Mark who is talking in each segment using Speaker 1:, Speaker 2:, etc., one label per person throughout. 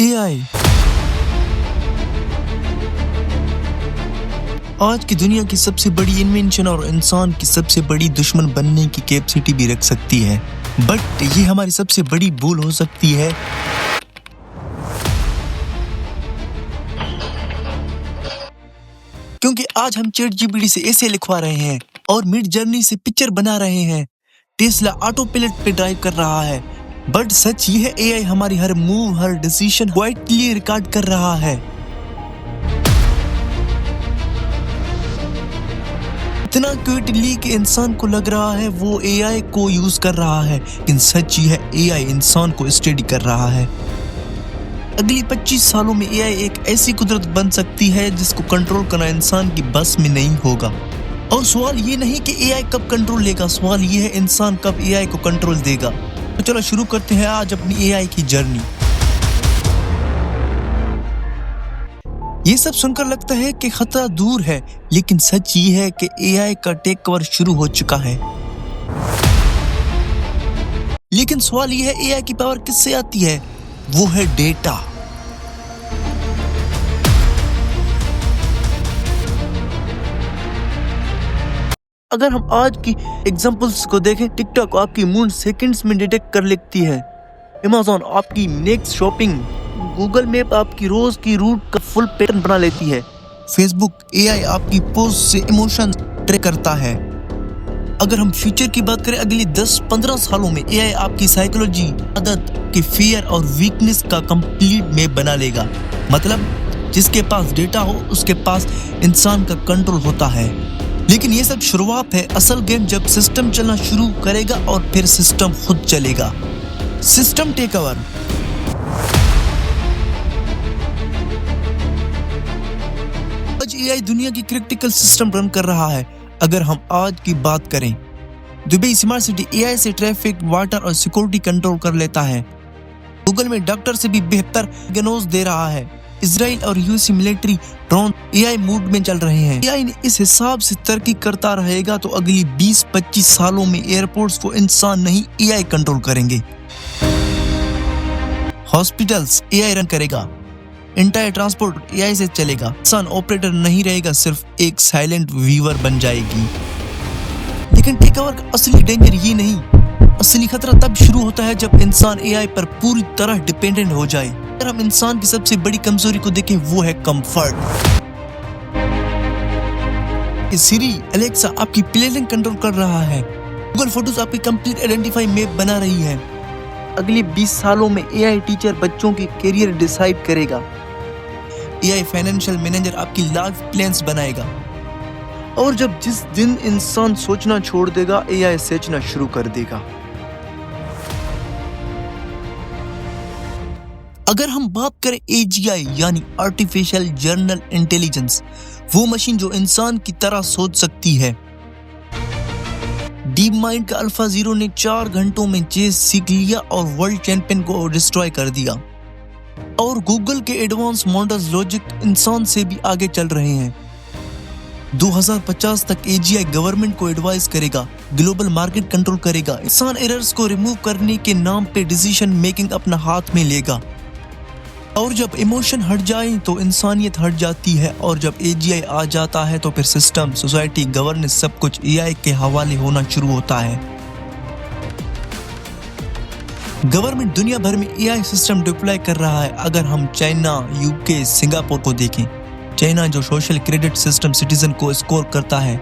Speaker 1: AI आज की दुनिया की सबसे बड़ी इन्वेंशन और इंसान की सबसे बड़ी दुश्मन बनने की कैपेसिटी भी रख सकती है, बट ये हमारी सबसे बड़ी भूल हो सकती है। क्योंकि आज हम चैट जीपीटी से ऐसे लिखवा रहे हैं और मिड जर्नी से पिक्चर बना रहे हैं, टेस्ला ऑटो पायलट पे ड्राइव कर रहा है, बट सच ये है एआई हमारी हर मूव, हर डिसीजन क्वाइटली रिकॉर्ड कर रहा है। इतना क्विकली कि इंसान को लग रहा है वो एआई को यूज कर रहा है, लेकिन सच ये है एआई इंसान को स्टडी कर रहा है। अगली 25 सालों में एआई एक ऐसी कुदरत बन सकती है जिसको कंट्रोल करना इंसान की बस में नहीं होगा। और सवाल ये नहीं कि एआई कब कंट्रोल लेगा, सवाल ये है इंसान कब एआई को कंट्रोल देगा। तो चलो शुरू करते हैं आज अपनी एआई की जर्नी। ये सब सुनकर लगता है कि खतरा दूर है, लेकिन सच ये है कि एआई का टेक ओवर शुरू हो चुका है। लेकिन सवाल ये है एआई की पावर किससे आती है? वो है डेटा। अगर हम आज की एग्जांपल्स को देखें, टिकटॉक आपकी मूड सेकंड्स में डिटेक्ट कर लेती है, अमेज़न आपकी नेक्स्ट शॉपिंग, गूगल मैप आपकी रोज की रूट का फुल पैटर्न बना लेती है, फेसबुक एआई आपकी पोस्ट से इमोशन ट्रैक करता है। अगर हम फ्यूचर की बात करें, अगले 10-15 सालों में एआई आपकी साइकोलॉजी, आदत के फियर और वीकनेस का कंप्लीट मैप बना लेगा। मतलब जिसके पास डेटा हो उसके पास इंसान का कंट्रोल होता है। लेकिन ये सब शुरुआत है, असल गेम जब सिस्टम चलना शुरू करेगा और फिर सिस्टम खुद चलेगा। System take over. आज एआई दुनिया की क्रिटिकल सिस्टम रन कर रहा है। अगर हम आज की बात करें, दुबई स्मार्ट सिटी एआई से ट्रैफिक, वाटर और सिक्योरिटी कंट्रोल कर लेता है। गूगल में डॉक्टर से भी बेहतर डायग्नोज दे रहा है। इजराइल और US military drone AI mood में चल रहे हैं। एआई ने इस हिसाब से तरक्की करता रहेगा तो अगली 20-25 सालों में एयरपोर्ट्स को इंसान नहीं एआई कंट्रोल करेंगे। हॉस्पिटल्स एआई रन करेगा। इंटायर ट्रांसपोर्ट एआई से चलेगा। इंसान ऑपरेटर नहीं रहेगा, सिर्फ एक साइलेंट व्यूअर बन जाएगी। लेकिन टेक ओवर का असली डेंजर ये नहीं, असली खतरा तब शुरू होता है जब इंसान एआई पर पूरी तरह डिपेंडेंट हो जाए। अगर हम इंसान की सबसे बड़ी कमजोरी को देखें, वो है कंफर्ट। सिरी, एलेक्सा आपकी प्लेलिंग कंट्रोल कर रहा है। गूगल फोटोज आपकी कंप्लीट आइडेंटिफाई मैप बना रही है। अगले 20 सालों में एआई टीचर बच्चों की करियर डिसाइड करेगा। एआई फाइनेंशियल मैनेजर आपकी लाइफ प्लान्स बनाएगा। और जब जिस दिन इंसान सोचना छोड़ देगा, एआई सोचना शुरू कर देगा। अगर हम बात करें एजीआई यानी आर्टिफिशियल जनरल इंटेलिजेंस, वो मशीन जो इंसान की तरह सोच सकती है। डीप माइंड का अल्फा जीरो ने 4 घंटों में चेस सीख लिया और वर्ल्ड चैंपियन को डिस्ट्रॉय कर दिया। और गूगल के एडवांस मॉडल्स लॉजिक इंसान से भी आगे चल रहे हैं। 2050 तक एजीआई गवर्नमेंट को एडवाइस करेगा, ग्लोबल मार्केट कंट्रोल करेगा, इंसान एरर्स को रिमूव करने के नाम पे डिसीजन मेकिंग अपना हाथ में लेगा। और जब इमोशन हट जाए तो इंसानियत हट जाती है, और जब एजीआई आ जाता है तो फिर सिस्टम, सोसाइटी, गवर्नेंस सब कुछ एआई के हवाले होना शुरू होता है। गवर्नमेंट दुनिया भर में एआई सिस्टम डिप्लॉय कर रहा है। अगर हम चाइना, यूके, सिंगापुर को देखें, चाइना जो सोशल क्रेडिट सिस्टम सिटीजन को स्कोर करता है,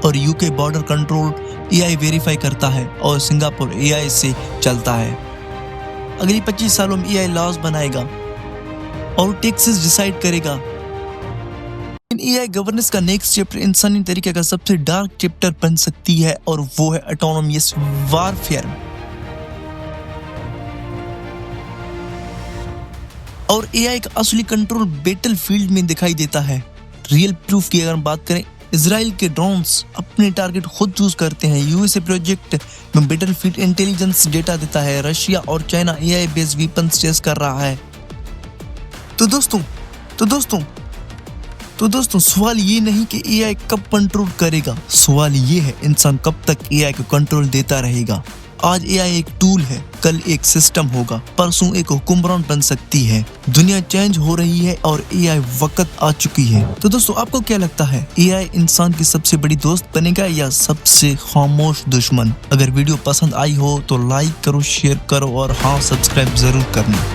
Speaker 1: और UK border control AI verify करता है, और सिंगापुर एआई से चलता है। अगली 25 सालों में एआई लॉज बनाएगा और टैक्सेस डिसाइड करेगा। एआई गवर्नेंस का नेक्स्ट चैप्टर इंसानी तरीके का सबसे डार्क चैप्टर बन सकती है, और वो है ऑटोनोमस वॉरफेयर। और एआई का असली कंट्रोल बैटल फील्ड में दिखाई देता है। रियल प्रूफ की अगर हम बात करें, इजराइल के ड्रोन्स अपने टारगेट खुद चूज करते हैं। यूएसए प्रोजेक्ट में बैटल फील्ड इंटेलिजेंस डेटा देता है। रशिया और China AI based weapons test कर रहा है। तो दोस्तों सवाल ये नहीं कि एआई कब कंट्रोल करेगा, सवाल ये है इंसान कब तक एआई को कंट्रोल देता रहेगा। آج اے آئی ایک ٹول ہے، کل ایک سسٹم ہوگا، پرسوں ایک حکمران بن سکتی ہے۔ دنیا چینج ہو رہی ہے اور اے آئی وقت آ چکی ہے۔ تو دوستو آپ کو کیا لگتا ہے، اے آئی انسان کی سب سے بڑی دوست بنے گا یا سب سے خاموش دشمن؟ اگر ویڈیو پسند آئی ہو تو لائک کرو، شیئر کرو اور ہاں سبسکرائب ضرور کرنا۔